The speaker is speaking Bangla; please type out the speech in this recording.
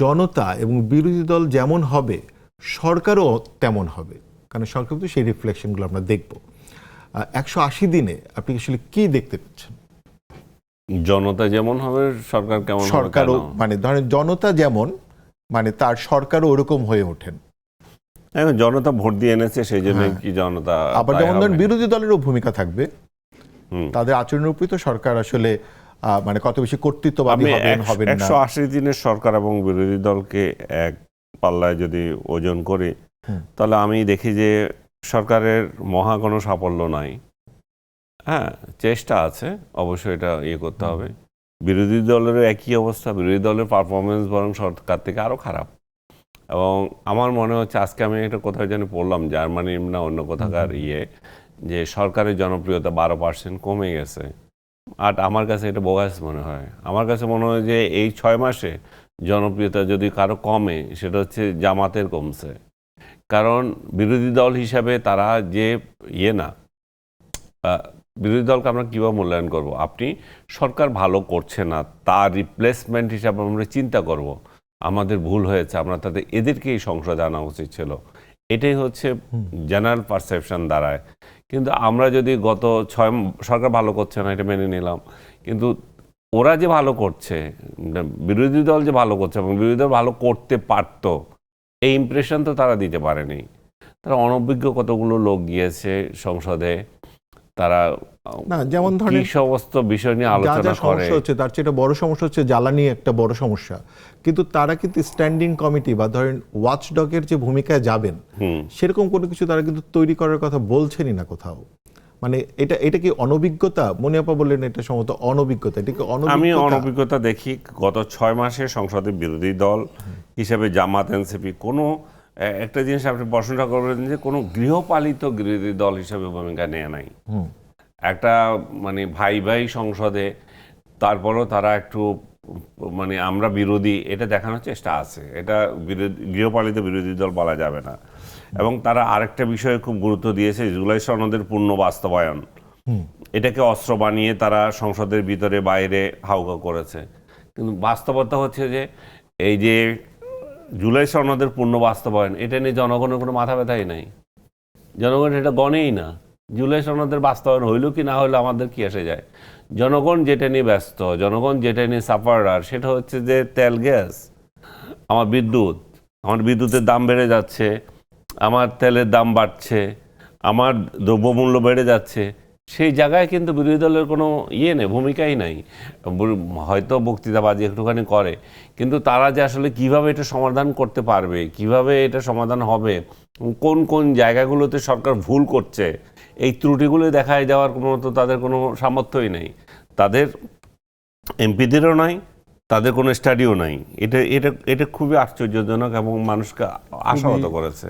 জনতা এবং বিরোধী দল যেমন হবে সরকারও তেমন হবে, কারণ সরকার তো সেই রিফ্লেকশনগুলো আমরা দেখব। 180 দিনে আপনি আসলে কি দেখতে পাচ্ছেন? জনতা যেমন হবে সরকার কেমন হবে? সরকারও মানে ধরেন জনতা যেমন, মানে তার সরকারও ওরকম হয়ে ওঠেন। এখন জনতা ভোট দিয়ে এনেছে, সেই জন্য কি জনতা আবার যেমন ধরেন বিরোধী দলেরও ভূমিকা থাকবে, তাদের আচরণের উপরই তো সরকার আসলে মানে কত বেশি কর্তৃত্ববাদী হবেন হবেন না। 180 দিনের সরকার এবং বিরোধী দলকে এক পাল্লায় যদি ওজন করি, তাহলে আমি দেখি যে সরকারের মহা কোনো সাফল্য নাই। হ্যাঁ, চেষ্টা আছে, অবশ্যই এটা করতে হবে। বিরোধী দলেরও একই অবস্থা, বিরোধী দলের পারফরমেন্স বরং সরকার থেকে আরও খারাপ। এবং আমার মনে হচ্ছে, আজকে আমি একটা কোথায় জানি পড়লাম, জার্মানির না অন্য কোথাকার যে সরকারের জনপ্রিয়তা 12% কমে গেছে। আর আমার কাছে এটা বোগাস মনে হয়। আমার কাছে মনে হয় যে এই 6 মাসে জনপ্রিয়তা যদি কারো কমে, সেটা হচ্ছে জামাতের কমছে। কারণ বিরোধী দল হিসাবে তারা যে না, বিরোধী দলকে আমরা কীভাবে মূল্যায়ন করব? আপনি সরকার ভালো করছে না, তার রিপ্লেসমেন্ট হিসাবে আমরা চিন্তা করব আমাদের ভুল হয়েছে, আমরা তাদের এদেরকেই সংসদে আনা উচিত ছিল। এটাই হচ্ছে জেনারেল পারসেপশন দাঁড়ায়। কিন্তু আমরা যদি গত সরকার ভালো করছে না, এটা মেনে নিলাম, কিন্তু ওরা যে ভালো করছে, বিরোধী দল যে ভালো করছে এবং বিরোধী দল ভালো করতে পারত, এই ইমপ্রেশন তো তারা দিতে পারেনি। তারা অনভিজ্ঞ কতগুলো লোক গিয়েছে সংসদে, তারা না যেমন ধরেন সমস্ত বিষয় নিয়ে আলোচনা করে। হচ্ছে তার চেয়ে বড় সমস্যা হচ্ছে জ্বালানি, একটা বড় সমস্যা। কিন্তু তারা কিন্তু স্ট্যান্ডিং কমিটি বা ধরেন ওয়াচডগের যে ভূমিকায় যাবেন, সেরকম কোনো কিছু তারা কিন্তু তৈরি করার কথা বলছেনই না কোথাও। মানে এটা কি অনভিজ্ঞতা? মনিয়াপা বললেন এটা সম্ভবত অনভিজ্ঞতা। এটা কি আমি অনভিজ্ঞতা দেখি। গত 6 মাসে সংসদে বিরোধী দল হিসেবে জামাত, এনসিপি কোনো একটা জিনিস আপনি প্রশ্নটা করবেন যে কোনো গৃহপালিত বিরোধী দল হিসেবে ভূমিকা নেয় নাই। একটা মানে ভাই ভাই সংসদে, তারপরও তারা একটু মানে আমরা বিরোধী এটা দেখানোর চেষ্টা আছে। এটা গৃহপালিত বিরোধী দল বলা যাবে না। এবং তারা আরেকটা বিষয়ে খুব গুরুত্ব দিয়েছে, জুলাই সনদের পূর্ণ বাস্তবায়ন। এটাকে অস্ত্র বানিয়ে তারা সংসদের ভিতরে বাইরে হাউকা করেছে। কিন্তু বাস্তবতা হচ্ছে যে এই যে জুলাই সনদের পূর্ণ বাস্তবায়ন, এটা নিয়ে জনগণের কোনো মাথা ব্যথাই নাই। জনগণ এটা গণেই না। জুলাই সনদের বাস্তবায়ন হইল কি না হইলো আমাদের কি আসে যায়? জনগণ যেটা নিয়ে ব্যস্ত, জনগণ যেটা নিয়ে সাফারার, সেটা হচ্ছে যে তেল, গ্যাস, আমার বিদ্যুতের দাম বেড়ে যাচ্ছে, আমার তেলের দাম বাড়ছে, আমার দ্রব্যমূল্য বেড়ে যাচ্ছে। সেই জায়গায় কিন্তু বিরোধী দলের কোনো নেই, ভূমিকাই নাই। হয়তো বক্তৃতাবাজি একটুখানি করে, কিন্তু তারা যে আসলে কিভাবে এটা সমাধান করতে পারবে, কিভাবে এটা সমাধান হবে, কোন কোন জায়গাগুলোতে সরকার ভুল করছে, এই ত্রুটিগুলো দেখায় দেওয়ার কোনো তো তাদের কোনো সামর্থ্যই নেই। তাদের এমপিদেরও নাই, তাদের কোনো স্টাডিও নাই। এটা খুবই আশ্চর্যজনক এবং মানুষকে আশাহত করেছে।